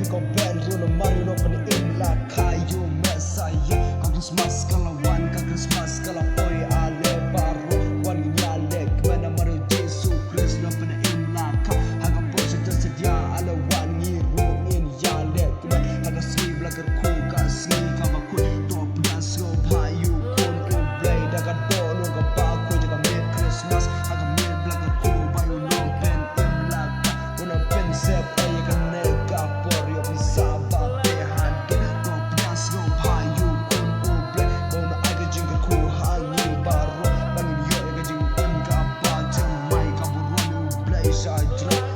Piko Bendro na Mario no Paniimla kayo Mesayo Kag Christmas kalawan, kag Christmas kalapoy Ale baro, wan ginyalik Mana Mario Jesu Christ no Paniimla ka Hagang po sa tasadya alawan ngiru inyalik Hagang sibla kerkukas ngi kamakut Top dance go payu kun ublay Daga dono kapako jaga mid Christmas Hagang mid blaga ku bayo no Paniimla ka Una pensep ay kaneka por yo pisaba behandi Top dance go payu kun ublay Bona aga jinga ku hangi baro Bangin yo aga jingin ka pa Jamay kaburuan ublay sa jro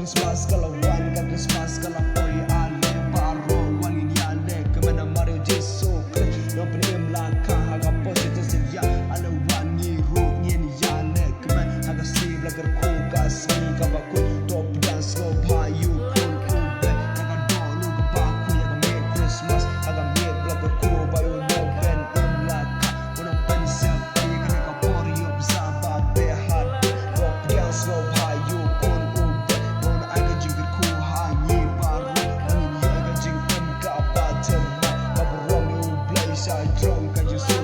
Christmas kalawan, kag Christmas kalapoy Ale baro, wangin yale Kamana Mario Jesu Christ No Paniimla ka Haga po sa tasadya alawan ngiru ngin yale Kaman haga sibla kerkukas ngi kabakut Top dance go payu kun ube Haga dolo kabaku yaga mid Christmas Haga mid blaga ku bayo no Paniimla ka Unang pensep ay kaneka poryo Bisaba behad Top dance go payu kun I drunk, I just